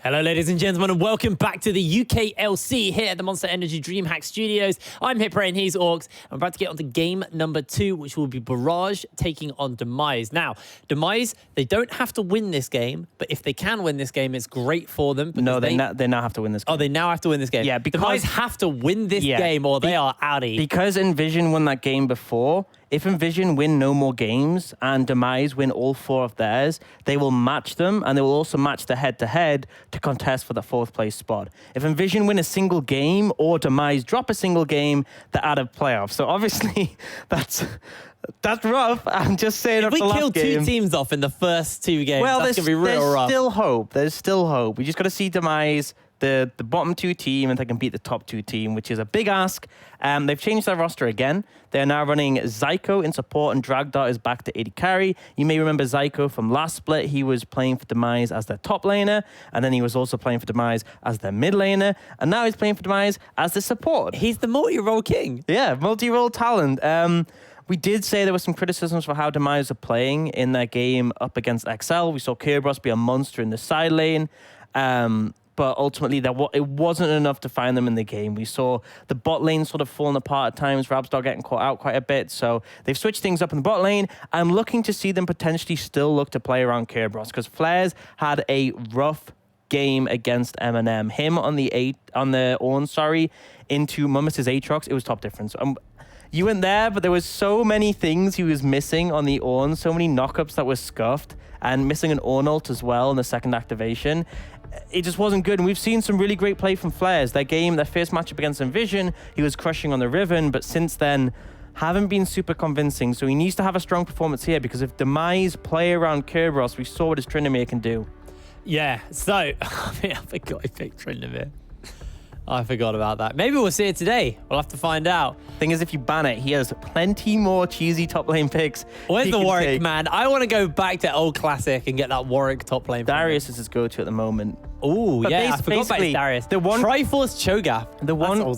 Hello, ladies and gentlemen, and welcome back to the UKLC here at the Monster Energy DreamHack Studios. I'm Hitbrain, he's Orcs. I'm about to get on to game number 2, which will be Barrage taking on Demise. Now, Demise, they don't have to win this game, but if they can win this game, it's great for them. No, they now have to win this game. Oh, they now have to win this game. Yeah, because Demise have to win this game or they are outie. Because Envision won that game before, if Envision win no more games and Demise win all 4 of theirs, they will match them, and they will also match the head-to-head to contest for the 4th place spot. If Envision win a single game or Demise drop a single game, they're out of playoffs. So obviously, that's rough. I'm just saying. If we kill 2 teams off in the first 2 games, that's going to be real rough. There's still hope. There's still hope. We just got to see Demise, the bottom 2 team, and they can beat the top 2 team, which is a big ask. They've changed their roster again. They're now running Zyko in support, and Dragdar is back to AD carry. You may remember Zyko from last split. He was playing for Demise as their top laner, and then he was also playing for Demise as their mid laner, and now he's playing for Demise as the support. He's the multi-role king. Yeah, multi-role talent. We did say there were some criticisms for how Demise are playing in their game up against XL. We saw Kerberos be a monster in the side lane. But ultimately, it wasn't enough to find them in the game. We saw the bot lane sort of falling apart at times, Rabsdar getting caught out quite a bit. So they've switched things up in the bot lane. I'm looking to see them potentially still look to play around Kerberos, because Flares had a rough game against Eminem. Him on the Ornn, into Mummus's Aatrox, it was top difference. You weren't there, but there was so many things he was missing on the Ornn, so many knockups that were scuffed, and missing an Ornn ult as well in the second activation. It just wasn't good, and we've seen some really great play from Flares. Their first matchup against Envision, he was crushing on the Riven, but since then, haven't been super convincing, so he needs to have a strong performance here, because if Demise play around Kerberos, we saw what his Tryndamere can do. Yeah, so, I forgot I picked Tryndamere. I forgot about that. Maybe we'll see it today. We'll have to find out. Thing is, if you ban it, he has plenty more cheesy top lane picks. Where's the Warwick, man? I want to go back to old classic and get that Warwick top lane. Darius is his go-to at the moment. Oh, yeah, I forgot about Darius. Triforce Cho'Gath.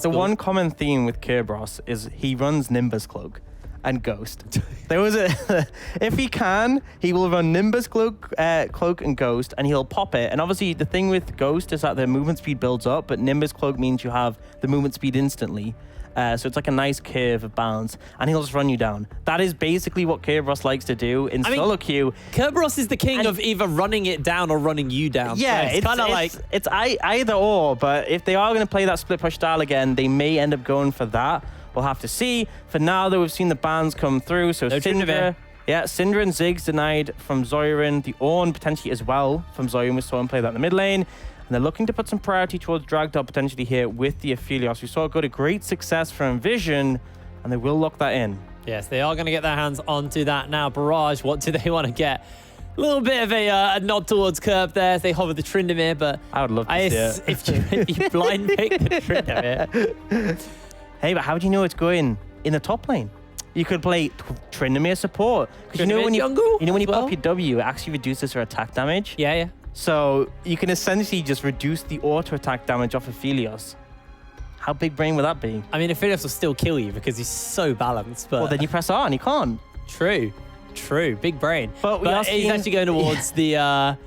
The one common theme with Kerberos is he runs Nimbus Cloak and Ghost. If he can, he will run Nimbus Cloak and Ghost, and he'll pop it. And obviously, the thing with Ghost is that the movement speed builds up, but Nimbus Cloak means you have the movement speed instantly. So it's like a nice curve of bounds, and he'll just run you down. That is basically what Kerberos likes to do in solo queue. Kerberos is the king of either running it down or running you down. Yeah, so it's kind of like... It's either or, but if they are going to play that split push style again, they may end up going for that. We'll have to see. For now, though, we've seen the bans come through. So Syndra and Ziggs denied from Zoran. The Ornn potentially as well from Zoran. We saw him play that in the mid lane. And they're looking to put some priority towards Dragdar potentially here with the Aphelios. We saw it go to great success from Envision, and they will lock that in. Yes, they are going to get their hands onto that now. Barrage, what do they want to get? A little bit of a nod towards Curb there as they hover the Tryndamere, but... I would love to see it. If you blind pick the Tryndamere... Hey, but how do you know it's going in the top lane? You could play Tryndamere support. Because you know when you pop your W, it actually reduces her attack damage. Yeah. So you can essentially just reduce the auto attack damage off Aphelios. How big brain would that be? I mean, Aphelios will still kill you because he's so balanced. But well, then you press R and he can't. True. Big brain. But he's actually going towards the...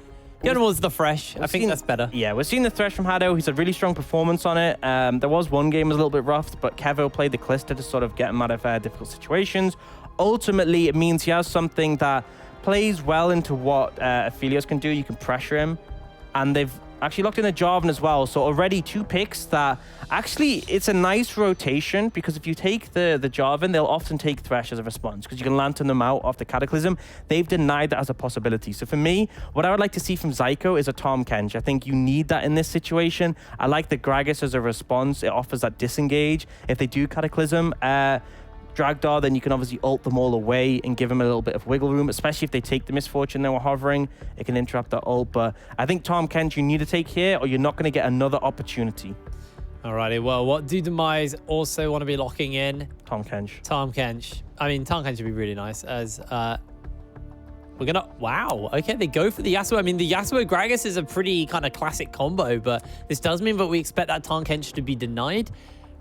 Going towards the Thresh. I think that's better. Yeah, we're seeing the Thresh from Hado. He's a really strong performance on it. There was one game was a little bit rough, but Kevo played the Calista to sort of get him out of difficult situations. Ultimately, it means he has something that plays well into what Aphelios can do. You can pressure him. And they've actually locked in the Jarvan as well. So already 2 picks that actually it's a nice rotation, because if you take the Jarvan, they'll often take Thresh as a response because you can lantern them out off the Cataclysm. They've denied that as a possibility. So for me, what I would like to see from Zyko is a Tahm Kench. I think you need that in this situation. I like the Gragas as a response. It offers that disengage. If they do Cataclysm, Dragdar, then you can obviously ult them all away and give them a little bit of wiggle room, especially if they take the Misfortune they were hovering. It can interrupt that ult, but I think Tahm Kench you need to take here or you're not going to get another opportunity. Alrighty, well, what do Demise also want to be locking in? Tahm Kench. I mean, Tahm Kench would be really nice as... We're going to... Wow. Okay, they go for the Yasuo. I mean, the Yasuo Gragas is a pretty kind of classic combo, but this does mean that we expect that Tahm Kench to be denied.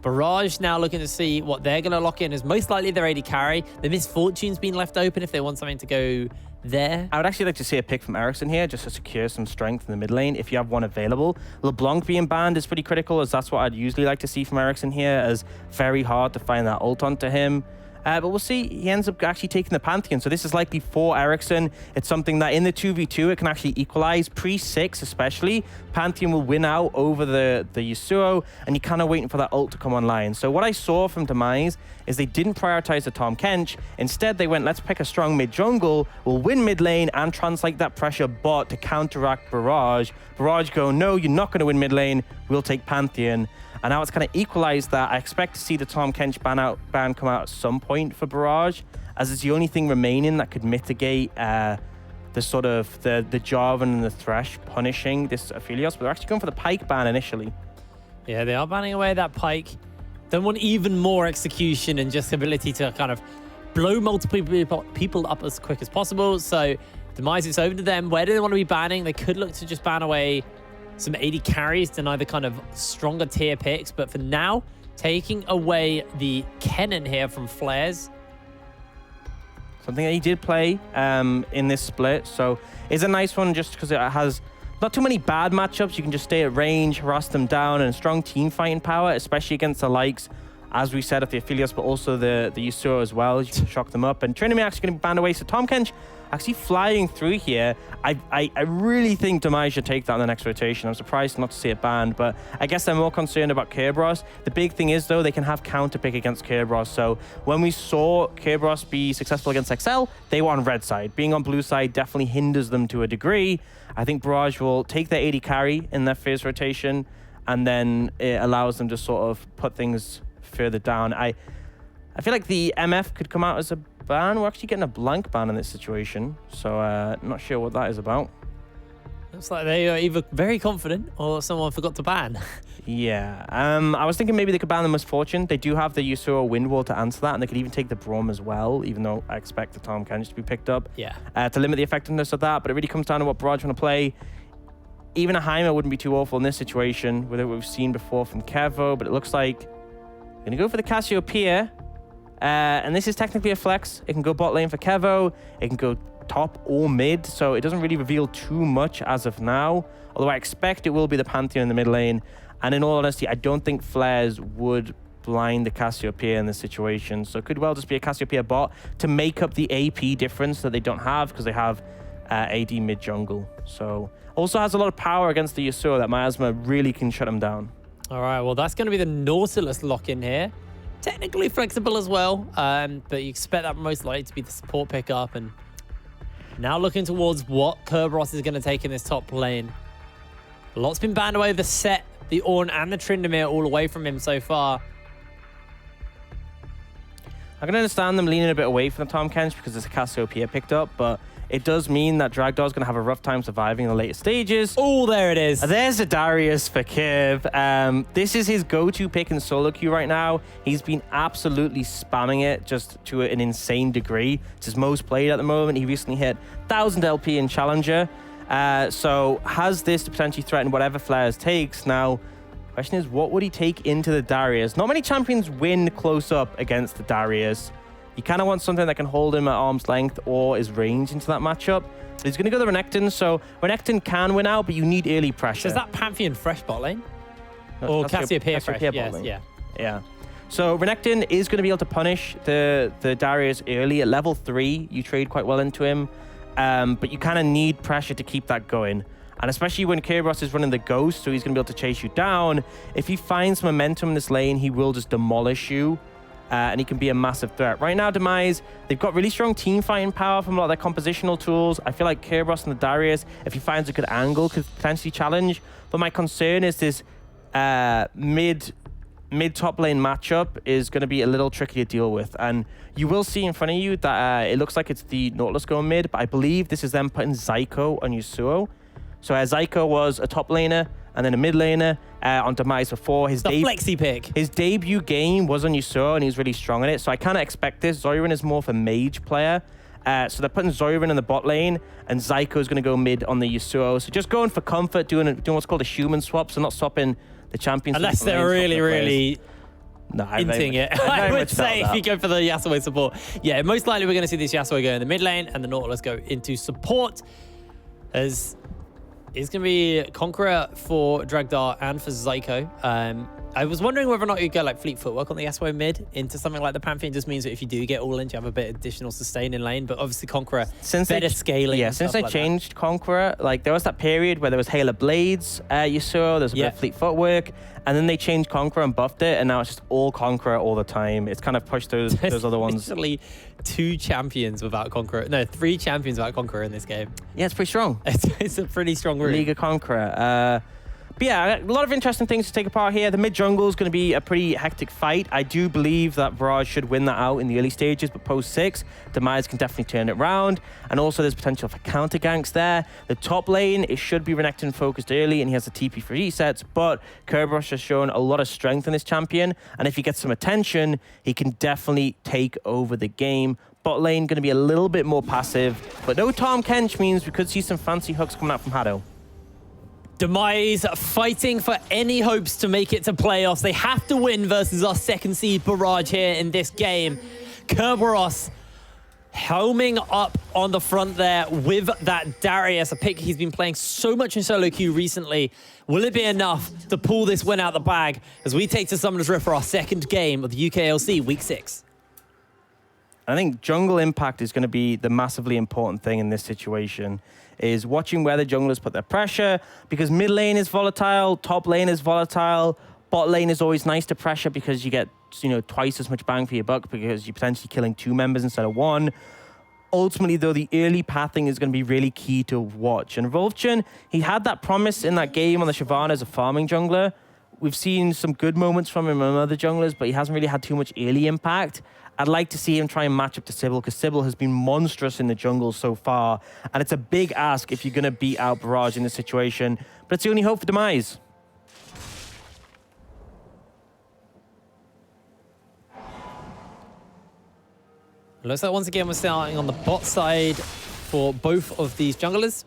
Barrage now looking to see what they're going to lock in as most likely their AD carry. The Misfortune's been left open if they want something to go there. I would actually like to see a pick from Ericsson here just to secure some strength in the mid lane if you have one available. LeBlanc being banned is pretty critical, as that's what I'd usually like to see from Ericsson here, as very hard to find that ult onto him. But we'll see. He ends up actually taking the Pantheon. So this is likely for Ericsson. It's something that in the 2v2, it can actually equalize. Pre-6 especially, Pantheon will win out over the Yasuo, and you're kind of waiting for that ult to come online. So what I saw from Demise is they didn't prioritize the Tahm Kench. Instead, they went, let's pick a strong mid-jungle. We'll win mid lane and translate that pressure bot to counteract Barrage. Barrage go, no, you're not going to win mid lane. We'll take Pantheon. And now it's kind of equalized that. I expect to see the Tahm Kench ban come out at some point for Barrage, as it's the only thing remaining that could mitigate the sort of the Jarvan and the Thresh punishing this Aphelios. But they're actually going for the Pike ban initially. Yeah, they are banning away that Pike. They want even more execution and just ability to kind of blow multiple people up as quick as possible. So Demise, it's over to them. Where do they want to be banning? They could look to just ban away some AD carries, deny the kind of stronger tier picks. But for now, taking away the Kennen here from Flares. Something that he did play in this split. So it's a nice one just because it has not too many bad matchups. You can just stay at range, harass them down, and strong team fighting power, especially against the likes, as we said, of the Aphelios, but also the Yasuo as well. You can shock them up. And Trinity actually going to be banned away. So Tahm Kench actually flying through here. I really think Demise should take that in the next rotation. I'm surprised not to see it banned, but I guess they're more concerned about Kerberos. The big thing is, though, they can have counter pick against Kerberos. So when we saw Kerberos be successful against XL, they were on red side. Being on blue side definitely hinders them to a degree. I think Barrage will take their AD carry in their first rotation, and then it allows them to sort of put things further down. I feel like the MF could come out as a ban. We're actually getting a blank ban in this situation, so not sure what that is about. Looks like they are either very confident or someone forgot to ban. Yeah, I was thinking maybe they could ban the Misfortune. They do have the Yasuo wind wall to answer that, and they could even take the Braum as well, even though I expect the Tahm Kench to be picked up. Yeah. To limit the effectiveness of that, but it really comes down to what Barrage want to play. Even a Heimer wouldn't be too awful in this situation with what we've seen before from Kevo, but it looks like they're going to go for the Cassiopeia. And this is technically a flex. It can go bot lane for Kevo. It can go top or mid, so it doesn't really reveal too much as of now. Although I expect it will be the Pantheon in the mid lane. And in all honesty, I don't think Flares would blind the Cassiopeia in this situation. So it could well just be a Cassiopeia bot to make up the AP difference that they don't have, because they have AD mid jungle. So also has a lot of power against the Yasuo that Miasma really can shut him down. All right, well, that's going to be the Nautilus lock-in here. Technically flexible as well, but you expect that most likely to be the support pickup. And now looking towards what Kerberos is going to take in this top lane. A lot's been banned away, the Set, the Ornn, and the Tryndamere all away from him so far. I can understand them leaning a bit away from the Tahm Kench because it's a Cassiopeia picked up, but it does mean that Dragdor's going to have a rough time surviving in the later stages. Oh, there it is. There's a Darius for Kiv. This is his go-to pick in solo queue right now. He's been absolutely spamming it just to an insane degree. It's his most played at the moment. He recently hit 1,000 LP in Challenger. So has this to potentially threaten whatever Flares takes? Now, question is, what would he take into the Darius? Not many champions win close up against the Darius. You kind of want something that can hold him at arm's length or is range into that matchup. But he's going to go the Renekton, so Renekton can win out, but you need early pressure. So is that Pantheon fresh bot lane? No, or Cassiopeia fresh? Yes, lane. yeah. Yeah. So Renekton is going to be able to punish the Darius early. At level 3, you trade quite well into him. But you kind of need pressure to keep that going. And especially when Kerberos is running the Ghost, so he's going to be able to chase you down. If he finds momentum in this lane, he will just demolish you. And he can be a massive threat. Right now, Demise, they've got really strong team fighting power from a lot of their compositional tools. I feel like Kerberos and the Darius, if he finds a good angle, could potentially challenge. But my concern is this mid-top lane matchup is going to be a little tricky to deal with. And you will see in front of you that it looks like it's the Nautilus going mid, but I believe this is them putting Zyko on Yasuo. So Zyko was a top laner and then a mid laner on Demise before. The flexi pick. His debut game was on Yasuo and he's really strong in it. So I kind of expect this. Zoran is more of a mage player. So they're putting Zoran in the bot lane and Zyko is going to go mid on the Yasuo. So just going for comfort, doing what's called a human swap. So not swapping the champions. Unless they're really No, hinting it. I would say if you go for the Yasuo support. Yeah, most likely we're going to see this Yasuo go in the mid lane and the Nautilus go into support. As it's going to be Conqueror for Dragdar and for Zyko. I was wondering whether or not you'd go like fleet footwork on the Yasuo mid into something like the Pantheon. Just means that if you do get all in, you have a bit of additional sustain in lane. But obviously Conqueror, better scaling. Yeah, since they changed Conqueror, like there was that period where there was Halo Blades, you saw, there's a bit of fleet footwork, and then they changed Conqueror and buffed it, and now it's just all Conqueror all the time. It's kind of pushed those other ones. Literally 2 champions without Conqueror. No, 3 champions without Conqueror in this game. Yeah, it's pretty strong. It's a pretty strong route. League of Conqueror. But yeah, a lot of interesting things to take apart here. The mid jungle is going to be a pretty hectic fight. I do believe that Barrage should win that out in the early stages, but post 6, Demise can definitely turn it around. And also there's potential for counter ganks there. The top lane, it should be Renekton focused early, and he has the TP for resets, but Kerberos has shown a lot of strength in this champion, and if he gets some attention, he can definitely take over the game. Bot lane going to be a little bit more passive, but no Tom Kench means we could see some fancy hooks coming out from Hado. Demise fighting for any hopes to make it to playoffs. They have to win versus our second seed Barrage here in this game. Kerberos helming up on the front there with that Darius, a pick he's been playing so much in solo queue recently. Will it be enough to pull this win out the bag as we take to Summoner's Rift for our second game of the UKLC Week 6? I think jungle impact is going to be the massively important thing in this situation, is watching where the junglers put their pressure, because mid lane is volatile, top lane is volatile, bot lane is always nice to pressure because you get, you know, twice as much bang for your buck because you're potentially killing 2 members instead of 1. Ultimately, though, the early pathing is going to be really key to watch. And Wolfchen, he had that promise in that game on the Shyvana as a farming jungler. We've seen some good moments from him on other junglers, but he hasn't really had too much early impact. I'd like to see him try and match up to Sybil, because Sybil has been monstrous in the jungle so far, and it's a big ask if you're going to beat out Barrage in this situation, but it's the only hope for Demise. Looks like once again we're starting on the bot side for both of these junglers.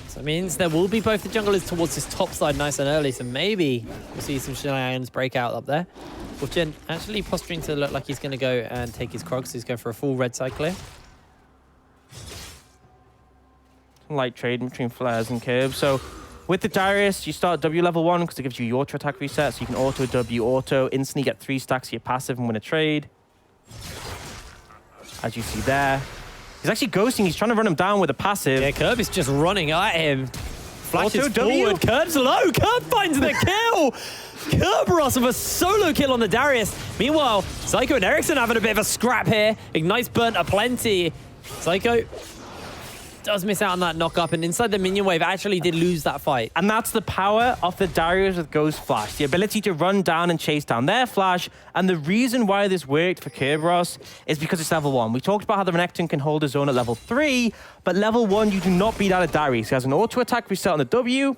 So it means there will be both the junglers towards this top side nice and early, so maybe we'll see some shenanigans break out up there. Wolfchen actually posturing to look like he's going to go and take his Krog, so he's going for a full red side clear. Light trade between flares and curbs. So with the Darius, you start W level 1 because it gives you your auto attack reset, so you can auto W auto, instantly get 3 stacks of your passive and win a trade. As you see there. He's actually ghosting, he's trying to run him down with a passive. Yeah, Curb is just running at him. Flashes Auto forward, Curb's low, Curb finds the kill! Kerberos with a solo kill on the Darius. Meanwhile, Zyko and Ericsson having a bit of a scrap here. Ignites burnt aplenty. Zyko does miss out on that knock-up, and inside the minion wave actually did lose that fight. And that's the power of the Darius with Ghost Flash, the ability to run down and chase down their flash. And the reason why this worked for Kerberos is because it's level 1. We talked about how the Renekton can hold his own at level 3, but level 1, you do not beat out a Darius. He has an auto attack reset on the W.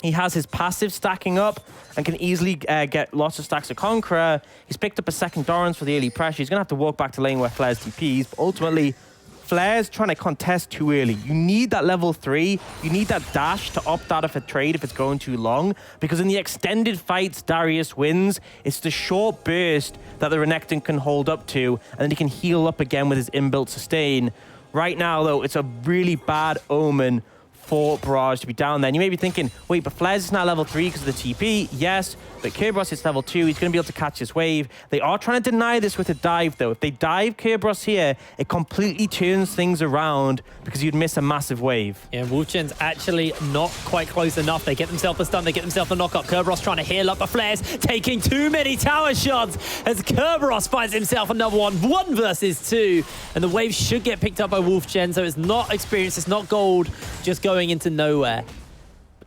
He has his passive stacking up and can easily get lots of stacks of Conqueror. He's picked up a second Dorans for the early pressure. He's going to have to walk back to lane where Flares DPs, but ultimately, Flare's trying to contest too early. You need that level 3. You need that dash to opt out of a trade if it's going too long, because in the extended fights Darius wins, it's the short burst that the Renekton can hold up to, and then he can heal up again with his inbuilt sustain. Right now, though, it's a really bad omen for Barrage to be down there. And you may be thinking, wait, but Flares is now level 3 because of the TP. Yes, but Kerberos is level 2. He's going to be able to catch this wave. They are trying to deny this with a dive, though. If they dive Kerberos here, it completely turns things around because you'd miss a massive wave. Yeah, Wolfchen's actually not quite close enough. They get themselves a stun, they get themselves a knock-up. Kerberos trying to heal up the Flares, taking too many tower shots as Kerberos finds himself another one. 1 versus 2. And the wave should get picked up by Wolfchen, so it's not experience, it's not gold, just going into nowhere.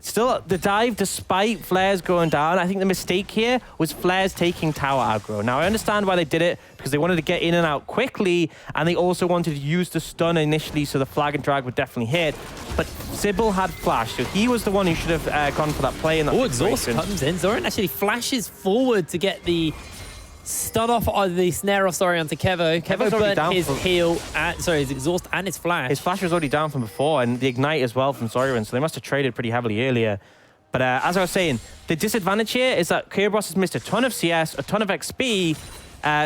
Still, the dive, despite Flares going down, I think the mistake here was Flares taking tower aggro. Now, I understand why they did it, because they wanted to get in and out quickly, and they also wanted to use the stun initially so the flag and drag would definitely hit. But Sybil had flash, so he was the one who should have gone for that play in that Exhaust comes in. Zoran actually flashes forward to get the stun off on the snare off, onto Kevo. Kevo burnt his heal, his exhaust and his flash. His flash was already down from before, and the ignite as well from Zoran, so they must have traded pretty heavily earlier. But as I was saying, the disadvantage here is that Kerberos has missed a ton of CS, a ton of XP,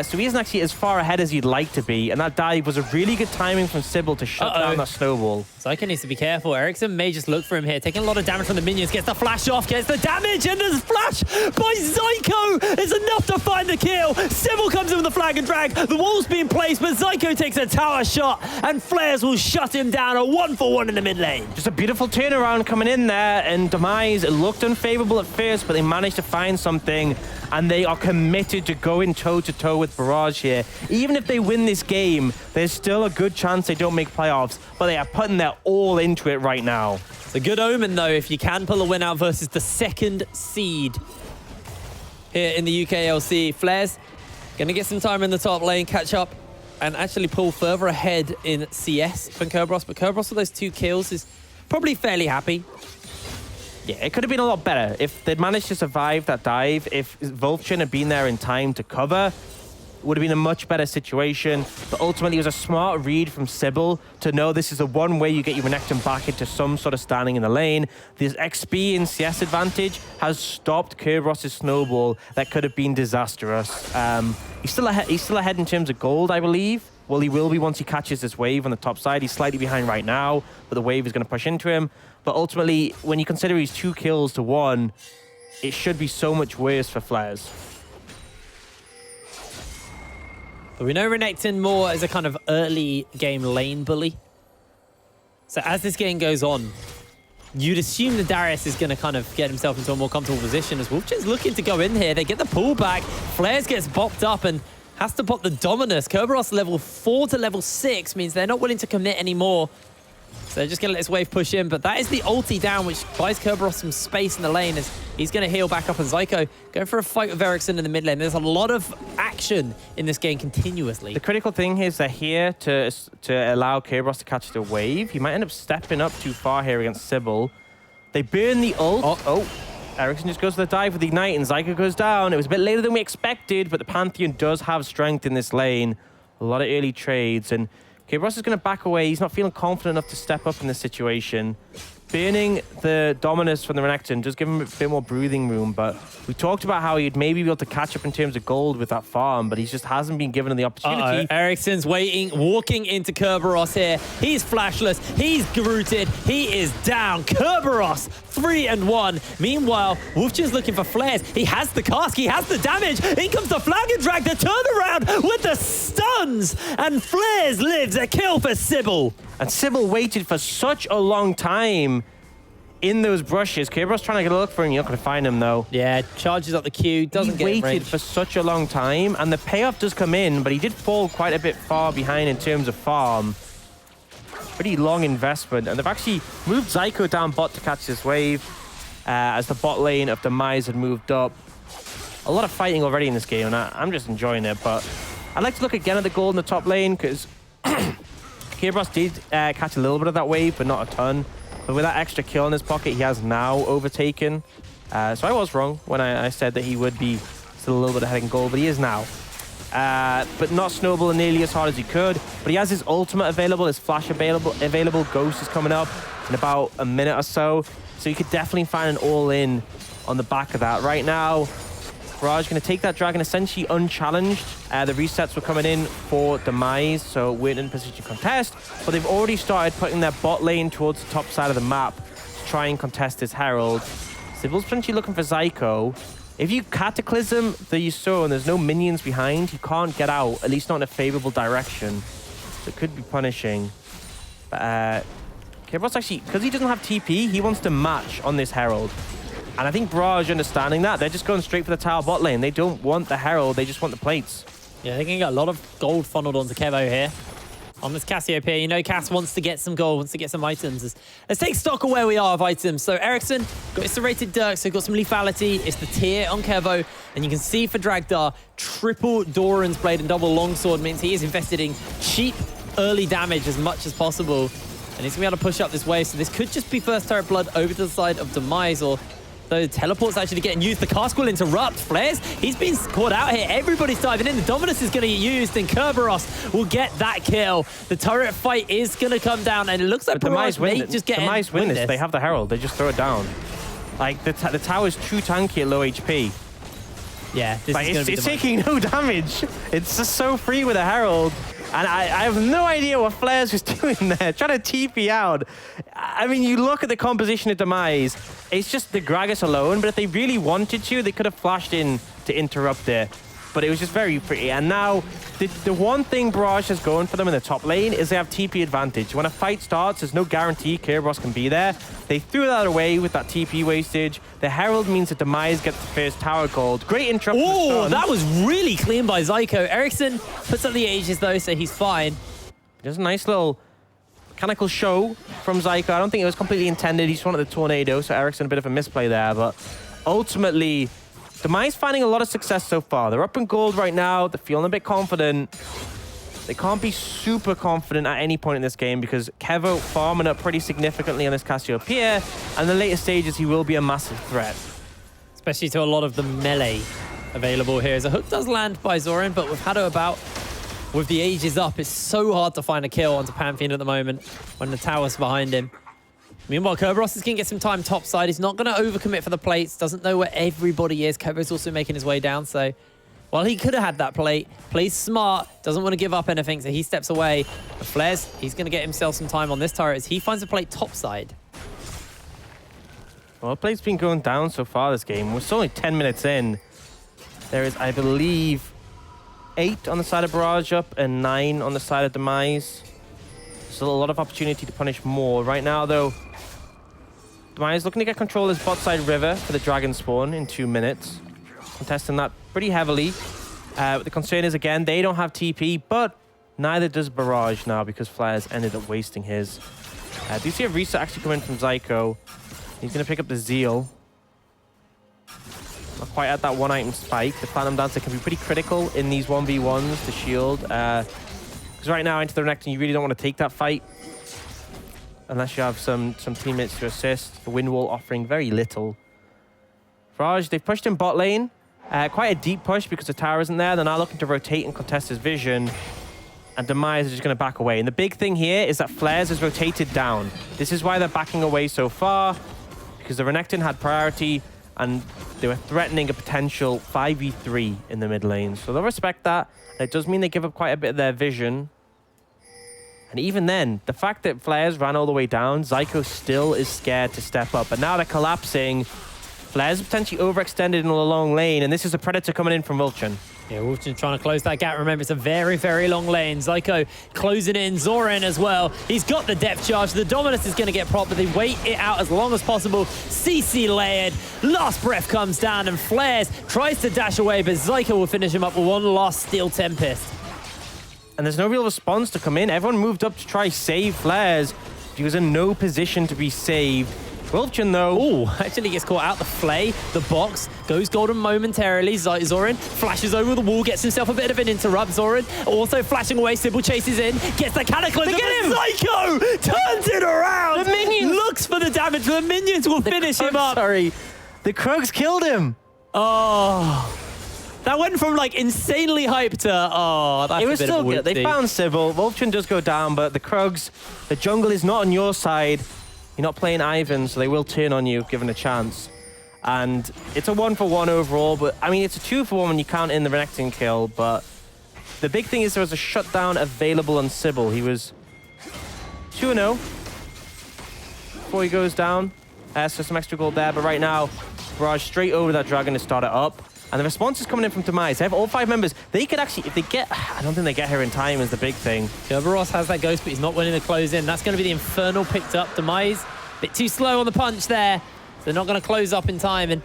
so he isn't actually as far ahead as he'd like to be. And that dive was a really good timing from Sybil to shut down that snowball. Zyko needs to be careful. Ericsson may just look for him here, taking a lot of damage from the minions, gets the flash off, gets the damage, and the flash by Zyko is enough to find the kill. Sybil comes in with the flag and drag. The wall's being placed, but Zyko takes a tower shot, and Flares will shut him down. A 1-for-1 in the mid lane. Just a beautiful turnaround coming in there, and Demise looked unfavorable at first, but they managed to find something, and they are committed to going toe-to-toe with Barrage here. Even if they win this game, there's still a good chance they don't make playoffs, but they are putting their all into it right now. It's a good omen, though, if you can pull a win out versus the second seed here in the UKLC. Flares going to get some time in the top lane, catch up, and actually pull further ahead in CS than Kerberos. But Kerberos with those 2 kills is probably fairly happy. Yeah, it could have been a lot better if they'd managed to survive that dive. If Vulture had been there in time to cover, would have been a much better situation. But ultimately, it was a smart read from Sybil to know this is the one way you get your Renekton back into some sort of standing in the lane. This XP and CS advantage has stopped Kerberos' snowball that could have been disastrous. He's still ahead in terms of gold, I believe. Well, he will be once he catches this wave on the top side. He's slightly behind right now, but the wave is going to push into him. But ultimately, when you consider he's 2 kills to 1, it should be so much worse for Flares. But we know Renekton more as a kind of early game lane bully. So as this game goes on, you'd assume that Darius is going to kind of get himself into a more comfortable position as Wolfchain's looking to go in here. They get the pullback. Flares gets bopped up and has to pop the Dominus. Kerberos level 4 to level 6 means they're not willing to commit anymore. So they're just going to let this wave push in. But that is the ulti down, which buys Kerberos some space in the lane as he's going to heal back up. And Zyko going for a fight with Ericsson in the mid lane. There's a lot of action in this game continuously. The critical thing is they're here to allow Kerberos to catch the wave. He might end up stepping up too far here against Sybil. They burn the ult. Oh. Ericsson just goes to the dive with the Ignite, and Zyko goes down. It was a bit later than we expected, but the Pantheon does have strength in this lane. A lot of early trades, and Kerberos is going to back away. He's not feeling confident enough to step up in this situation. Burning the Dominus from the Renekton does give him a bit more breathing room, but we talked about how he'd maybe be able to catch up in terms of gold with that farm, but he just hasn't been given the opportunity. Ericsson's walking into Kerberos here. He's flashless. He's rooted. He is down. Kerberos, 3-1. Meanwhile, Wolfchain's looking for Flares. He has the cask. He has the damage. In comes the flag and drag. The turnaround with the stuns. And Flares lives a kill for Sybil. And Sybil waited for such a long time in those brushes. Kerberos trying to get a look for him. You're not going to find him, though. Yeah, charges up the queue. Doesn't get He waited for such a long time, and the payoff does come in, but he did fall quite a bit far behind in terms of farm. Pretty long investment, and they've actually moved Zyko down bot to catch this wave as the bot lane of Demise had moved up. A lot of fighting already in this game, and I'm just enjoying it, but I'd like to look again at the gold in the top lane, because Kerberos did catch a little bit of that wave, but not a ton. But with that extra kill in his pocket, he has now overtaken. So I was wrong when I said that he would be still a little bit ahead in gold, but he is now. But not snowballing nearly as hard as he could. But he has his ultimate available, his flash available. Ghost is coming up in about a minute or so. So you could definitely find an all-in on the back of that. Right now, Barrage going to take that dragon essentially unchallenged. The resets were coming in for Demise, so we're in a position to contest. But they've already started putting their bot lane towards the top side of the map to try and contest this Herald. Sybil's potentially looking for Zyko. If you Cataclysm the Yasuo and there's no minions behind, he can't get out, at least not in a favorable direction. So it could be punishing. But Kerberos actually, because he doesn't have TP, he wants to match on this Herald. And I think Barrage understanding that, they're just going straight for the tower bot lane. They don't want the Herald, they just want the plates. Yeah, they can get a lot of gold funneled onto Kevo here. On this Cassiopeia, you know Cass wants to get some gold, wants to get some items. Let's take stock of where we are of items. So Ericsson got his serrated Dirk, so got some lethality. It's the tier on Kevo. And you can see for Dragdar, triple Doran's Blade and double Longsword means he is invested in cheap early damage as much as possible. And he's going to be able to push up this wave. So this could just be first turret blood over to the side of Demise, or the teleport's actually getting used. The cask will interrupt. Flares, he's been caught out here. Everybody's diving in. The Dominus is going to get used, and Kerberos will get that kill. The turret fight is going to come down, and it looks like Barrage may just get Demise win this. They have the Herald. They just throw it down. Like, the tower's too tanky at low HP. Yeah, this Like, is going to be it's taking no damage. It's just so free with a Herald. And I have no idea what Flares was doing there, trying to TP out. I mean, you look at the composition of Demise, it's just the Gragas alone, but if they really wanted to, they could have flashed in to interrupt it. But it was just very pretty. And now, the one thing Barrage has going for them in the top lane is they have TP advantage. When a fight starts, there's no guarantee Kerberos can be there. They threw that away with that TP wastage. The Herald means that Demise gets the first tower gold. Great interrupt. Oh, that was really clean by Zyko. Ericsson puts up the Aegis though, so he's fine. Just a nice little mechanical show from Zyko. I don't think it was completely intended. He just wanted the tornado, so Ericsson a bit of a misplay there. But ultimately, Demise finding a lot of success so far. They're up in gold right now. They're feeling a bit confident. They can't be super confident at any point in this game because Kevo farming up pretty significantly on this Cassiopeia. And in the later stages, he will be a massive threat. Especially to a lot of the melee available here. As a hook does land by Zoran, but with Hado about, with the Aegis up, it's so hard to find a kill onto Pantheon at the moment when the tower's behind him. Meanwhile, Kerberos is going to get some time topside. He's not going to overcommit for the plates. Doesn't know where everybody is. Kerberos also making his way down. So, while he could have had that plate, plays smart. Doesn't want to give up anything. So he steps away. The Flares, he's going to get himself some time on this turret as he finds a plate topside. Well, the plate's been going down so far this game. We're still only 10 minutes in. There is, I believe, 8 on the side of Barrage up and 9 on the side of Demise. Still a lot of opportunity to punish more. Right now, though, Demise looking to get control of this bot side river for the Dragon Spawn in 2 minutes. Contesting that pretty heavily. The concern is, again, they don't have TP, but neither does Barrage now because Flares ended up wasting his. Do you see a reset actually coming from Zyko? He's going to pick up the Zeal. Not quite at that one-item spike. The Phantom Dancer can be pretty critical in these 1v1s to shield. Because right now, into the Renekton, you really don't want to take that fight. Unless you have some teammates to assist. The Wind Wall offering very little. Barrage, they've pushed in bot lane. Quite a deep push because the tower isn't there. They're now looking to rotate and contest his vision. And Demise is just going to back away. And the big thing here is that Flares has rotated down. This is why they're backing away so far. Because the Renekton had priority and they were threatening a potential 5v3 in the mid lane. So they'll respect that. And it does mean they give up quite a bit of their vision. And even then, the fact that Flares ran all the way down, Zyko still is scared to step up. But now they're collapsing. Flares are potentially overextended in the long lane, and this is a Predator coming in from Vulcan. Yeah, Wolfton trying to close that gap. Remember, it's a very, very long lane. Zyko closing in. Zoran as well. He's got the depth charge. The Dominus is going to get propped, but they wait it out as long as possible. CC layered. Last breath comes down, and Flares tries to dash away, but Zyko will finish him up with one last Steel Tempest. And there's no real response to come in. Everyone moved up to try save Flares. He was in no position to be saved. Wilchin, though. Oh, actually gets caught out. The flay, the box, goes golden momentarily. Zoran flashes over the wall, gets himself a bit of an interrupt. Zoran also flashing away. Sybil chases in, gets the cataclysm. They get him! Zyko turns it around. The minions looks for the damage. The minions will finish him up. Sorry, the Krugs killed him. Oh. That went from like insanely hyped to, oh, that's it was a bit still of a good. They found Sybil. Vulcan does go down, but the Krugs, the jungle is not on your side. You're not playing Ivan, so they will turn on you given a chance. And it's a 1-for-1 overall, but I mean, it's a 2-for-1 when you count in the Renekton kill, but the big thing is there was a shutdown available on Sybil. He was 2-0 before he goes down. So some extra gold there, but right now, Barrage straight over that dragon to start it up. And the response is coming in from Demise. They have all 5 members. They could actually, if they get, I don't think they get here in time is the big thing. Kerberos has that ghost, but he's not willing to close in. That's going to be the Infernal picked up. Demise, a bit too slow on the punch there. So they're not going to close up in time. And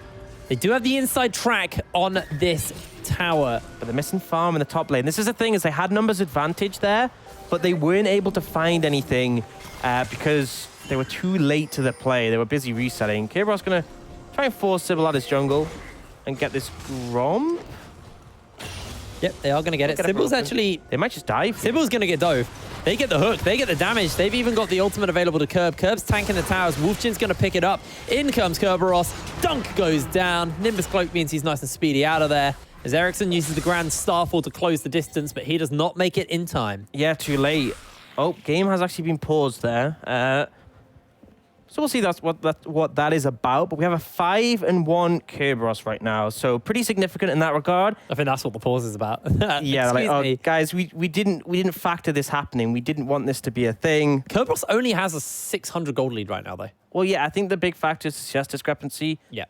they do have the inside track on this tower. But they're missing farm in the top lane. This is the thing, is they had numbers advantage there, but they weren't able to find anything because they were too late to the play. They were busy resetting. Kerberos going to try and force Sybil out his jungle and get this Grom. Yep, they are going to get it. Sybil's actually... They might just dive. Sybil's going to get dove. They get the hook. They get the damage. They've even got the ultimate available to Curb. Curb's tanking the towers. Wolfchin's going to pick it up. In comes Kerberos. Dunk goes down. Nimbus Cloak means he's nice and speedy out of there. As Ericsson uses the Grand Starfall to close the distance, but he does not make it in time. Yeah, too late. Oh, game has actually been paused there. So we'll see what that is about. But we have a 5-1 Kerberos right now, so pretty significant in that regard. I think that's what the pause is about. Yeah, like, oh, guys, we didn't factor this happening. We didn't want this to be a thing. Kerberos only has a 600 gold lead right now, though. Well, yeah, I think the big factor is the CS discrepancy. Yeah.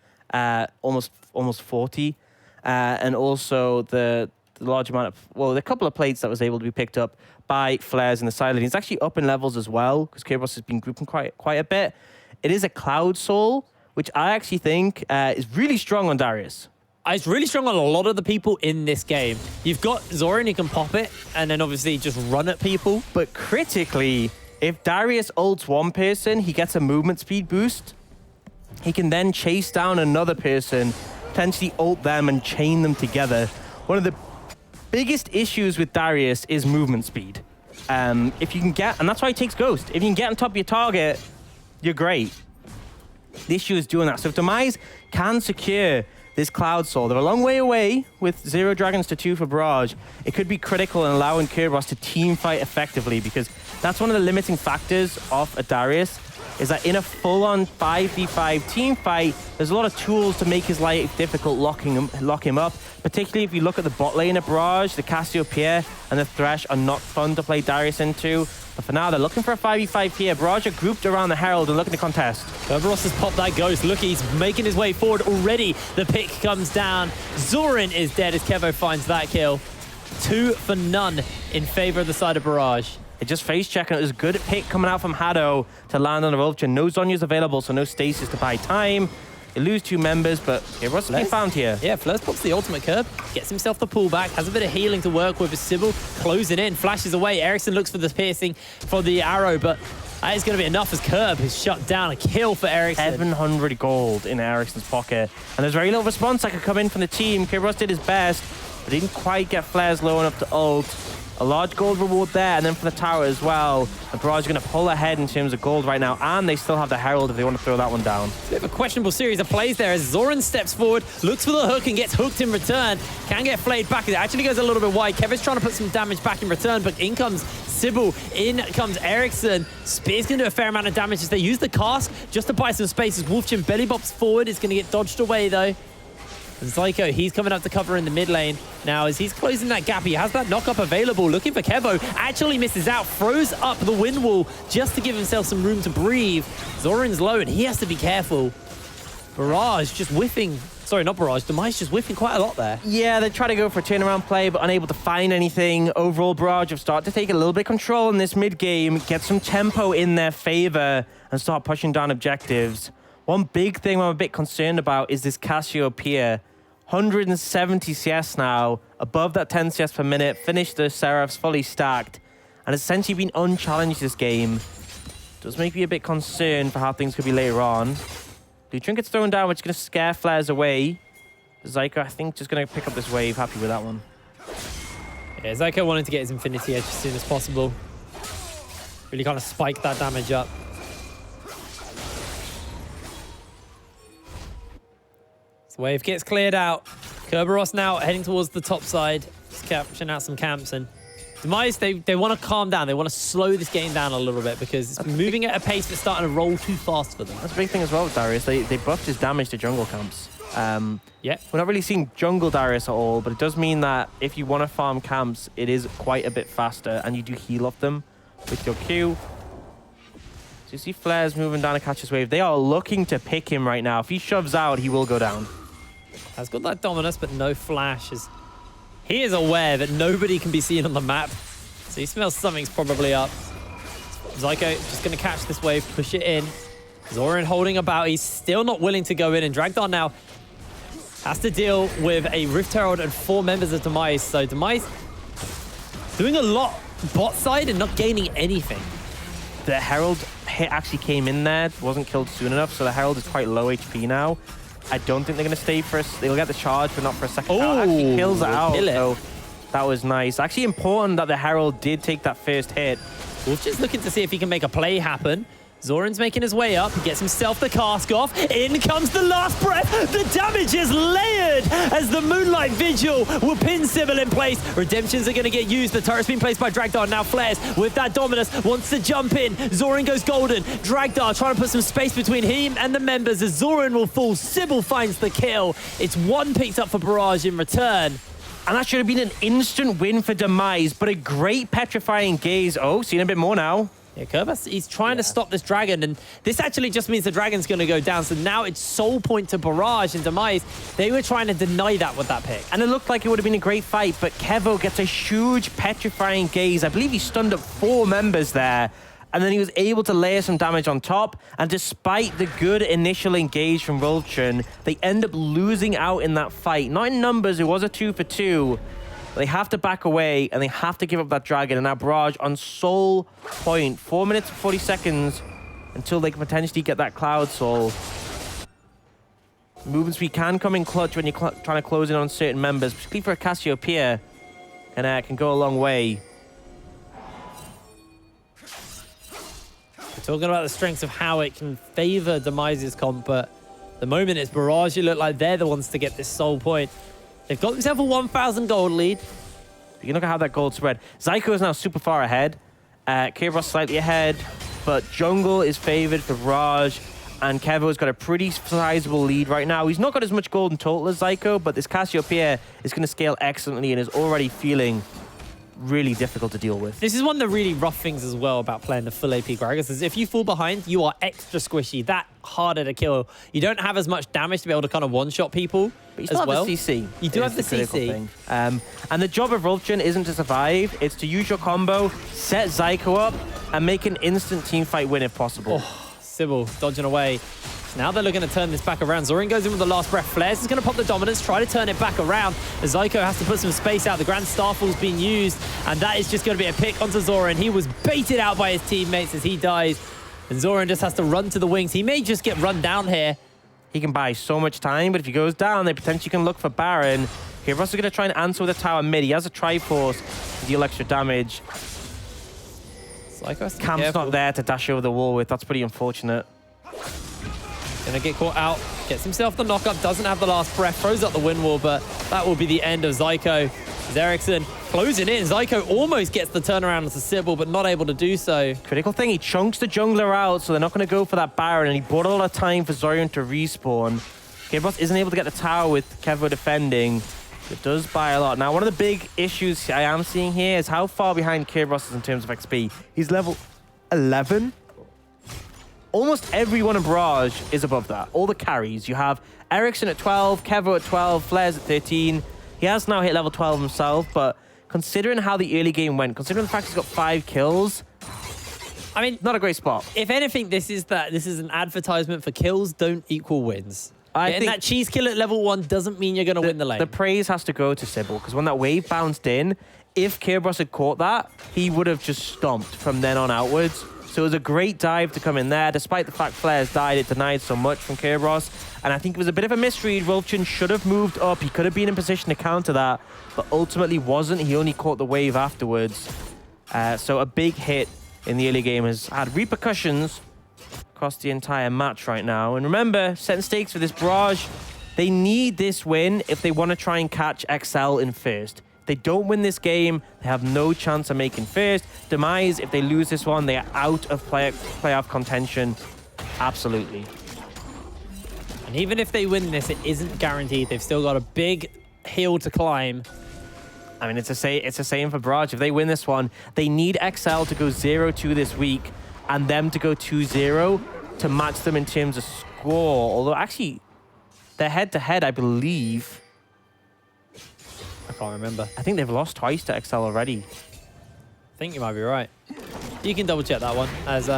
Almost 40, and also the large amount of the couple of plates that was able to be picked up by Flares in the side lane. It's actually up in levels as well because Kerberos has been grouping quite a bit. It is a Cloud Soul, which I actually think is really strong on Darius. It's really strong on a lot of the people in this game. You've got Zoran, who can pop it, and then obviously just run at people. But critically, if Darius ults one person, he gets a movement speed boost. He can then chase down another person, potentially ult them and chain them together. One of the biggest issues with Darius is movement speed. If you can get, and that's why he takes Ghost. If you can get on top of your target, you're great. The issue is doing that. So if Demise can secure this Cloud Soul, they're a long way away with 0 dragons to 2 for Barrage. It could be critical in allowing Kerberos to team fight effectively, because that's one of the limiting factors of a Darius, is that in a full-on 5v5 team fight, there's a lot of tools to make his life difficult, lock him up. Particularly if you look at the bot lane at Barrage, the Cassiopeia and the Thresh are not fun to play Darius into. But for now, they're looking for a 5v5 here. Barrage are grouped around the Herald and looking to contest. Kerberos has popped that Ghost. Look, he's making his way forward already. The pick comes down. Zoran is dead as Kevo finds that kill. 2 for none in favor of the side of Barrage. They just face checking. It was a good pick coming out from Hado to land on the Vulture. No Zhonya's available, so no stasis to buy time. They lose 2 members, but Kerberos can be found here. Yeah, Fleurs pops the ultimate curb, gets himself the pullback, has a bit of healing to work with. Sybil closing in, flashes away. Ericsson looks for the piercing for the arrow, but that is going to be enough as Curb has shut down a kill for Ericsson. 700 gold in Ericsson's pocket. And there's very little response that could come in from the team. Kerberos did his best, but didn't quite get Flares low enough to ult. A large gold reward there, and then for the tower as well. The Barrage are going to pull ahead in terms of gold right now, and they still have the Herald if they want to throw that one down. It's a bit of a questionable series of plays there as Zoran steps forward, looks for the hook and gets hooked in return. Can get flayed back. It actually goes a little bit wide. Kevin's trying to put some damage back in return, but in comes Sybil, in comes Ericsson. Spear's going to do a fair amount of damage as they use the cast just to buy some space as Wolfchin belly bops forward. It's going to get dodged away though. And Zyko, he's coming up to cover in the mid lane. Now, as he's closing that gap, he has that knock-up available. Looking for Kevo. Actually misses out. Throws up the wind wall just to give himself some room to breathe. Zoran's low, and he has to be careful. Barrage just whiffing. Sorry, not Barrage. Demise just whiffing quite a lot there. Yeah, they try to go for a turnaround play, but unable to find anything. Overall, Barrage have started to take a little bit of control in this mid-game, get some tempo in their favor, and start pushing down objectives. One big thing I'm a bit concerned about is this Cassiopeia. 170 CS now, above that 10 CS per minute, finished the Seraphs fully stacked, and has essentially been unchallenged this game. Does make me a bit concerned for how things could be later on. The Trinket's thrown down, which is going to scare Flares away. Zyko, I think, just going to pick up this wave. Happy with that one. Yeah, Zyko wanted to get his Infinity Edge as soon as possible. Really kind of spike that damage up. Wave gets cleared out. Kerberos now heading towards the top side. Just capturing out some camps. And Demise, they want to calm down. They want to slow this game down a little bit because it's moving at a pace that's starting to roll too fast for them. That's a big thing as well with Darius. They buffed his damage to jungle camps. Yeah. We're not really seeing jungle Darius at all, but it does mean that if you want to farm camps, it is quite a bit faster, and you do heal off them with your Q. So you see Flares moving down to catch his wave. They are looking to pick him right now. If he shoves out, he will go down. Has got that dominance, but no flash. He is aware that nobody can be seen on the map. So he smells something's probably up. Zyko just going to catch this wave, push it in. Zoran holding about. He's still not willing to go in. And Dragdar now has to deal with a Rift Herald and 4 members of Demise. So Demise doing a lot bot side and not gaining anything. The Herald hit actually came in there. Wasn't killed soon enough. So the Herald is quite low HP now. I don't think they're going to stay for us. They'll get the charge, but not for a second. Oh, actually kills it out. Kill it. So that was nice. Actually important that the Herald did take that first hit. Wolf just looking to see if he can make a play happen. Zoran's making his way up. He gets himself the cask off. In comes the last breath. The damage is layered as the Moonlight Vigil will pin Sybil in place. Redemptions are going to get used. The turret's been placed by Dragdar. Now Flares with that Dominus wants to jump in. Zoran goes golden. Dragdar trying to put some space between him and the members as Zoran will fall. Sybil finds the kill. It's one picked up for Barrage in return. And that should have been an instant win for Demise, but a great petrifying gaze. Oh, seen a bit more now. Yeah, Kerbas, he's trying to stop this dragon, and this actually just means the dragon's going to go down. So now it's soul point to Barrage and Demise. They were trying to deny that with that pick. And it looked like it would have been a great fight, but Kevo gets a huge petrifying gaze. I believe he stunned up 4 members there, and then he was able to layer some damage on top. And despite the good initial engage from Rolchun, they end up losing out in that fight. Not in numbers, it was a 2 for 2. They have to back away, and they have to give up that dragon. And now Barrage on soul point. 4 minutes and 40 seconds until they can potentially get that Cloud Soul. Movement speed can come in clutch when you're trying to close in on certain members, particularly for a Cassiopeia, and can go a long way. We're talking about the strengths of how it can favor Demise's comp, but the moment it's Barrage who look like they're the ones to get this soul point. They've got themselves a 1,000 gold lead. You can look at how that gold spread. Zyko is now super far ahead. Kerberos slightly ahead, but Jungle is favored for Barrage, and Kevo's got a pretty sizable lead right now. He's not got as much gold in total as Zyko, but this Cassiopeia is going to scale excellently and is already feeling really difficult to deal with. This is one of the really rough things as well about playing the full AP Gragas is if you fall behind, you are extra squishy. That harder to kill. You don't have as much damage to be able to kind of one-shot people. But you still have the CC. You do have the CC. Thing. And the job of Rolchun isn't to survive, it's to use your combo, set Zyko up, and make an instant team fight win if possible. Oh, Sybil dodging away. Now they're looking to turn this back around. Zoran goes in with the last breath. Flares is going to pop the dominance, try to turn it back around. As Zyko has to put some space out. The Grand Starfall's being used, and that is just going to be a pick onto Zoran. He was baited out by his teammates as he dies, and Zoran just has to run to the wings. He may just get run down here. He can buy so much time, but if he goes down, they potentially can look for Baron. Kerbros is going to try and answer with a tower mid. He has a Triforce to deal extra damage. Camp's not there to dash over the wall with. That's pretty unfortunate. Gonna get caught out, gets himself the knockup, doesn't have the last breath, throws up the wind wall, but that will be the end of Zyko. Ericsson closing in. Zyko almost gets the turnaround into Sybil, but not able to do so. Critical thing, he chunks the jungler out, so they're not going to go for that Baron, and he bought a lot of time for Zorion to respawn. Kerbros isn't able to get the tower with Kevo defending. It does buy a lot. Now, one of the big issues I am seeing here is how far behind Kerbros is in terms of XP. He's level 11. Almost everyone in Barrage is above that. All the carries. You have Ericsson at 12, Kevo at 12, Flares at 13. He has now hit level 12 himself, but considering how the early game went, considering the fact he's got 5 kills, I mean, not a great spot. If anything, this is an advertisement for kills don't equal wins. Getting that cheese kill at level 1 doesn't mean you're going to win the lane. The praise has to go to Sybil, because when that wave bounced in, if Kerbros had caught that, he would have just stomped from then on outwards. So it was a great dive to come in there. Despite the fact Flares died, it denied so much from Kerbros. And I think it was a bit of a misread. Rolchun should have moved up. He could have been in position to counter that, but ultimately wasn't. He only caught the wave afterwards. So a big hit in the early game has had repercussions across the entire match right now. And remember, setting stakes for this Barrage, they need this win if they want to try and catch XL in first. If they don't win this game, they have no chance of making first. Demise, if they lose this one, they are out of playoff contention. Absolutely. And even if they win this, it isn't guaranteed. They've still got a big hill to climb. I mean, it's the same for Barrage. If they win this one, they need XL to go 0-2 this week and them to go 2-0 to match them in terms of score. Although, actually, they're head-to-head, I believe. I can't remember. I think they've lost twice to XL already. I think you might be right. You can double-check that one. As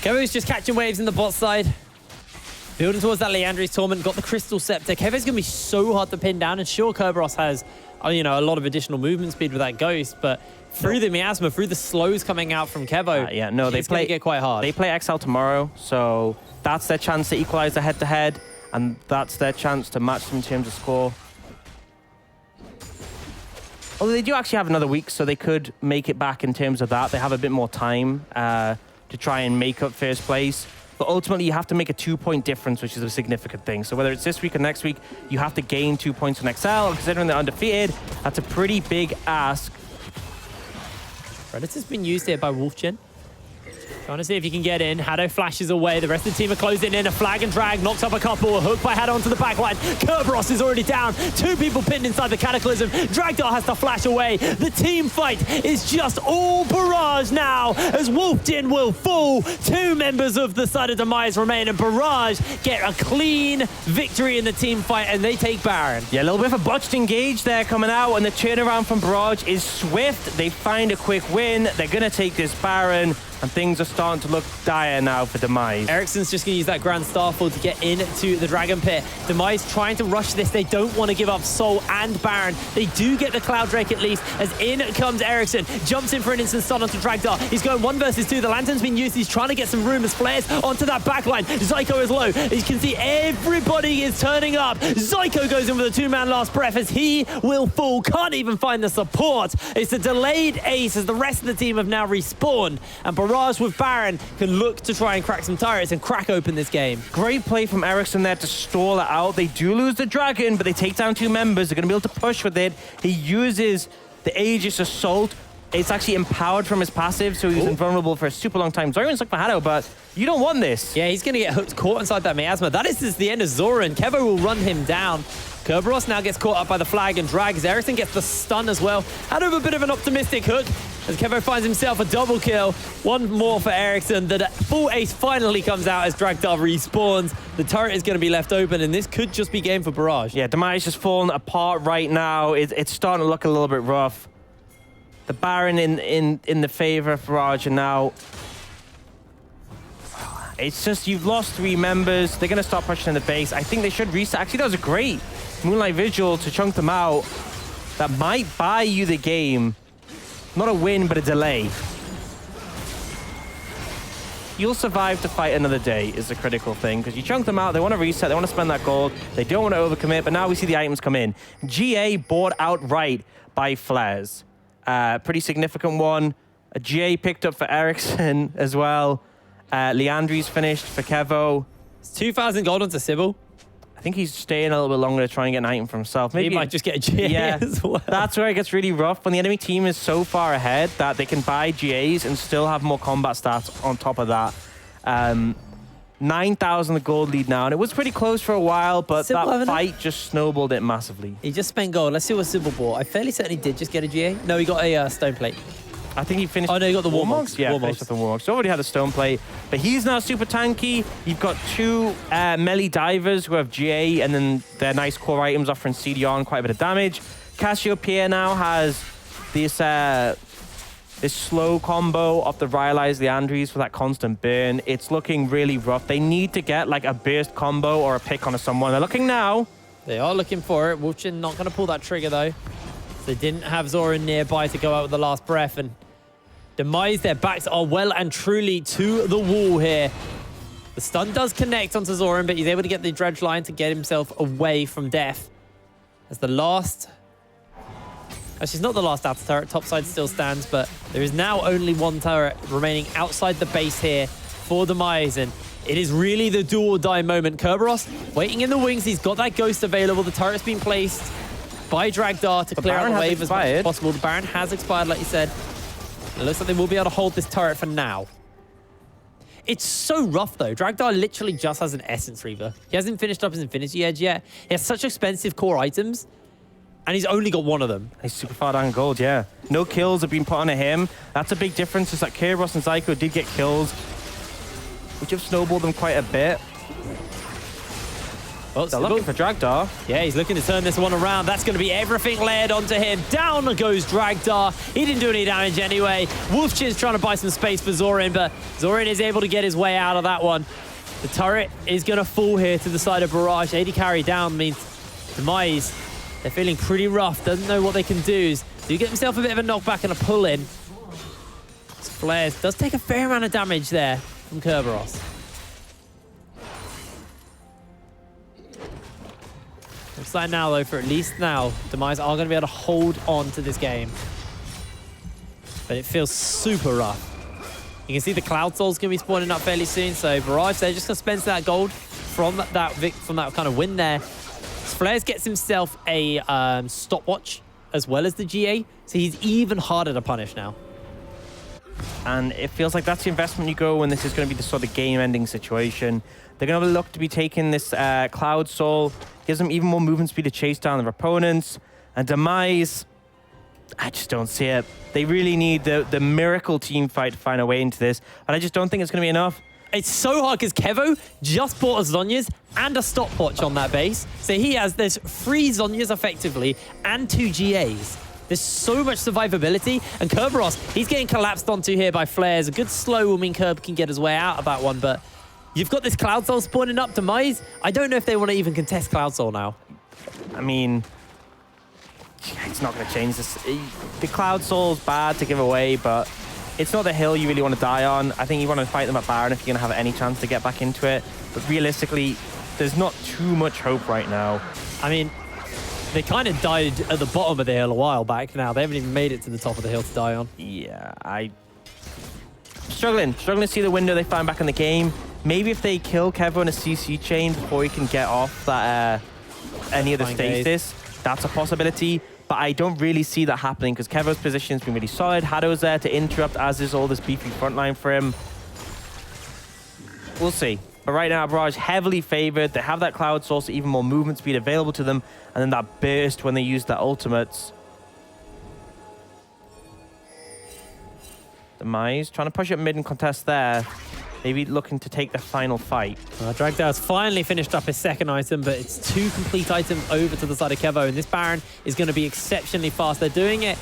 Kevo's just catching waves in the bot side. Building towards that Leandri's Torment, got the Crystal Scepter. Kevo's going to be so hard to pin down, and sure, Kerberos has, you know, a lot of additional movement speed with that Ghost, but through the miasma, through the slows coming out from Kevo, it's going to get quite hard. They play XL tomorrow, so that's their chance to equalize the head-to-head, and that's their chance to match them in terms of score. Although they do actually have another week, so they could make it back in terms of that. They have a bit more time. to try and make up first place. But ultimately, you have to make a 2-point difference, which is a significant thing. So whether it's this week or next week, you have to gain 2 points on XL. Considering they're undefeated, that's a pretty big ask. Predator's been used here by Wolfgen. Trying to see if he can get in. Haddo flashes away. The rest of the team are closing in. A flag and drag knocks up a couple. A hook by Haddo onto the backline. Kerberos is already down. 2 people pinned inside the Cataclysm. Dragdar has to flash away. The team fight is just all Barrage now as Wolfgen will fall. 2 members of the side of Demise remain, and Barrage get a clean victory in the team fight, and they take Baron. Yeah, a little bit of a botched engage there coming out, and the turnaround from Barrage is swift. They find a quick win. They're going to take this Baron. And things are starting to look dire now for Demise. Ericsson's just going to use that Grand Starfall to get into the Dragon Pit. Demise trying to rush this. They don't want to give up Soul and Baron. They do get the Cloud Drake at least, as in comes Ericsson. Jumps in for an instant stun onto Dragdar. He's going 1 versus 2. The Lantern's been used. He's trying to get some room as flares onto that backline. Zyko is low. You can see everybody is turning up. Zyko goes in with a 2-man last breath as he will fall. Can't even find the support. It's a delayed ace as the rest of the team have now respawned. And Barrage with Baron can look to try and crack some turrets and crack open this game. Great play from Ericsson there to stall it out. They do lose the Dragon, but they take down 2 members. They're going to be able to push with it. He uses the Aegis Assault. It's actually empowered from his passive, so he's invulnerable for a super long time. Zoran's like for Haddo, but you don't want this. Yeah, he's going to get hooked, caught inside that miasma. That is just the end of Zoran. Kevo will run him down. Kerberos now gets caught up by the flag and drag as Ericsson gets the stun as well. Haddo with a bit of an optimistic hook as Kevo finds himself a double kill. 1 more for Ericsson. The full ace finally comes out as Dragdar respawns. The turret is going to be left open, and this could just be game for Barrage. Yeah, Demise has fallen apart right now. It's starting to look a little bit rough. The Baron in the favor of Barrage, and now it's just you've lost 3 members. They're going to start pushing in the base. I think they should reset. Actually, that was a great Moonlight Vigil to chunk them out. That might buy you the game. Not a win, but a delay. You'll survive to fight another day is the critical thing, because you chunk them out. They want to reset. They want to spend that gold. They don't want to overcommit, but now we see the items come in. GA bought outright by Flares. Pretty significant one. A GA picked up for Ericsson as well. Leandri's finished for Kevo. It's 2,000 gold onto Sybil. I think he's staying a little bit longer to try and get an item for himself. Maybe he might just get a GA as well. That's where it gets really rough when the enemy team is so far ahead that they can buy GAs and still have more combat stats on top of that. 9,000 gold lead now, and it was pretty close for a while, but that fight just snowballed it massively. He just spent gold. Let's see what Sybil bought. I fairly certain he did just get a GA. No, he got a stone plate. I think he finished... Oh, no, he got the Warmogs. Yeah, finished with the Warmogs. So already had a stone plate, but he's now super tanky. You've got 2 melee divers who have GA, and then their nice core items offering CDR and quite a bit of damage. Cassiopeia now has this this slow combo of the Rylai's Leandries for that constant burn. It's looking really rough. They need to get like a burst combo or a pick on someone. They're looking now. They are looking for it. Wolfgen not going to pull that trigger, though. They didn't have Zoran nearby to go out with the last breath, and Demise, their backs are well and truly to the wall here. The stun does connect onto Zoran, but he's able to get the dredge line to get himself away from death. As the last... Actually, it's not the last outer turret. Topside still stands, but there is now only 1 turret remaining outside the base here for Demise, and it is really the do or die moment. Kerberos waiting in the wings. He's got that ghost available. The turret's been placed by Dragdar to clear out the wave as much as possible. The Baron has expired, like you said. It looks like they will be able to hold this turret for now. It's so rough, though. Dragdar literally just has an Essence Reaver. He hasn't finished up his Infinity Edge yet. He has such expensive core items, and he's only got 1 of them. He's super far down gold, yeah. No kills have been put onto him. That's a big difference. Is that Kerberos and Zyko did get kills, which have snowballed them quite a bit. Well, they're looking for Dragdar. Yeah, he's looking to turn this one around. That's going to be everything layered onto him. Down goes Dragdar. He didn't do any damage anyway. Wolfchin's trying to buy some space for Zoran, but Zoran is able to get his way out of that one. The turret is going to fall here to the side of Barrage. 80 carry down means Demise, they're feeling pretty rough. Doesn't know what they can do. Do get himself a bit of a knockback and a pull-in. Flares does take a fair amount of damage there from Kerberos. Looks like now, though, for at least now, Demise are going to be able to hold on to this game. But it feels super rough. You can see the Cloud Soul's going to be spawning up fairly soon. So Barrage, they're just going to spend that gold from that kind of win there. Flares gets himself a stopwatch as well as the GA. So he's even harder to punish now. And it feels like that's the investment you go when this is going to be the sort of game-ending situation. They're going to look to be taking this Cloud Soul, gives them even more movement speed to chase down their opponents. And Demise, I just don't see it. They really need the miracle team fight to find a way into this. And I just don't think it's going to be enough. It's so hard because Kevo just bought a Zhonya's and a stopwatch on that base. So there's 3 Zhonya's effectively and 2 GAs. There's so much survivability. And Kerberos, he's getting collapsed onto here by flares. A good slow will mean Kerb can get his way out of that one. But you've got this Cloud Soul spawning up. Demise, I don't know if they want to even contest Cloud Soul now. I mean, it's not going to change this. The Cloud Soul's bad to give away, but it's not the hill you really want to die on. I think you want to fight them at Baron if you're going to have any chance to get back into it. But realistically, there's not too much hope right now. I mean, they kind of died at the bottom of the hill a while back now. They haven't even made it to the top of the hill to die on. Yeah, I'm struggling to see the window they find back in the game. Maybe if they kill Kevo in a CC chain before he can get off that any of the stasis, that's a possibility. But I don't really see that happening because Kevo's position's been really solid. Haddo's there to interrupt, as is all this beefy frontline for him. We'll see. But right now, Barrage heavily favored. They have that Cloud Source, even more movement speed available to them. And then that burst when they use their ultimates. Demise trying to push up mid and contest there. Maybe looking to take the final fight. Dragdar's finally finished up his second item, but it's 2 complete items over to the side of Kevo. And this Baron is going to be exceptionally fast. They're doing it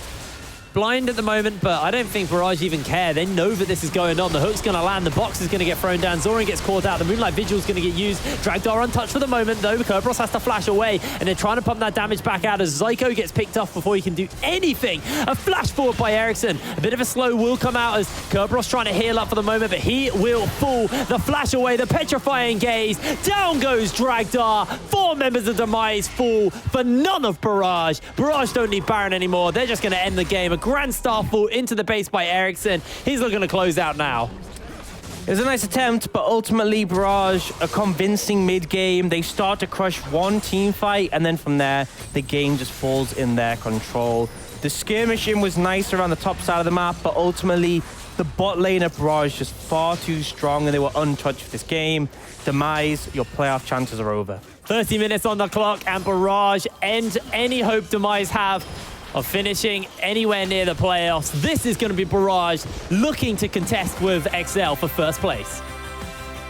blind at the moment, but I don't think Barrage even care. They know that this is going on. The hook's going to land. The box is going to get thrown down. Zoran gets caught out. The Moonlight Vigil is going to get used. Dragdar untouched for the moment, though. Kerberos has to flash away, and they're trying to pump that damage back out as Zyko gets picked off before he can do anything. A flash forward by Ericsson. A bit of a slow will come out as Kerberos trying to heal up for the moment, but he will fall. The flash away, the petrifying gaze. Down goes Dragdar. 4 members of Demise fall for none of Barrage. Barrage don't need Baron anymore. They're just going to end the game. A grand starfall into the base by Ericsson. He's looking to close out now. It was a nice attempt, but ultimately Barrage, a convincing mid-game. They start to crush one team fight, and then from there, the game just falls in their control. The skirmishing was nice around the top side of the map, but ultimately, the bot lane of Barrage just far too strong, and they were untouched for this game. Demise, your playoff chances are over. 30 minutes on the clock, and Barrage end any hope Demise have of finishing anywhere near the playoffs. This is going to be Barrage looking to contest with XL for first place.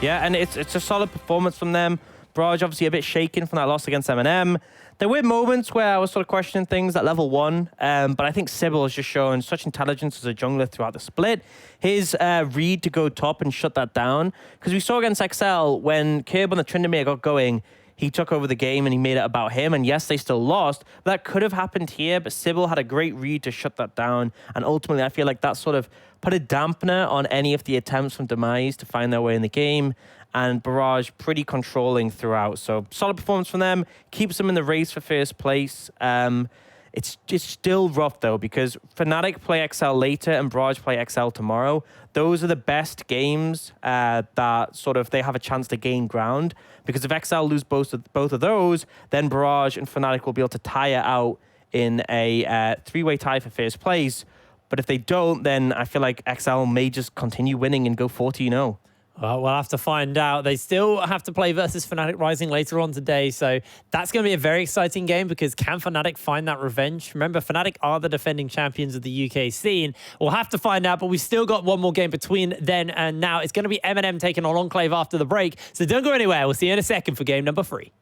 Yeah, and it's a solid performance from them. Barrage obviously a bit shaken from that loss against M&M. There were moments where I was sort of questioning things at level 1, but I think Sybil has just shown such intelligence as a jungler throughout the split. His read to go top and shut that down, because we saw against XL when Kerb on the Tryndamere got going, he took over the game and he made it about him. And yes, they still lost. But that could have happened here, but Sybil had a great read to shut that down. And ultimately, I feel like that sort of put a dampener on any of the attempts from Demise to find their way in the game. And Barrage pretty controlling throughout. So solid performance from them. Keeps them in the race for first place. It's still rough, though, because Fnatic play XL later and Barrage play XL tomorrow. Those are the best games that sort of they have a chance to gain ground. Because if XL lose both of those, then Barrage and Fnatic will be able to tie it out in a 3-way tie for first place. But if they don't, then I feel like XL may just continue winning and go 40-0. Well, we'll have to find out. They still have to play versus Fnatic Rising later on today, so that's going to be a very exciting game because can Fnatic find that revenge? Remember, Fnatic are the defending champions of the UK scene. We'll have to find out, but we've still got one more game between then and now. It's going to be M&M taking on Enclave after the break, so don't go anywhere. We'll see you in a second for game number 3.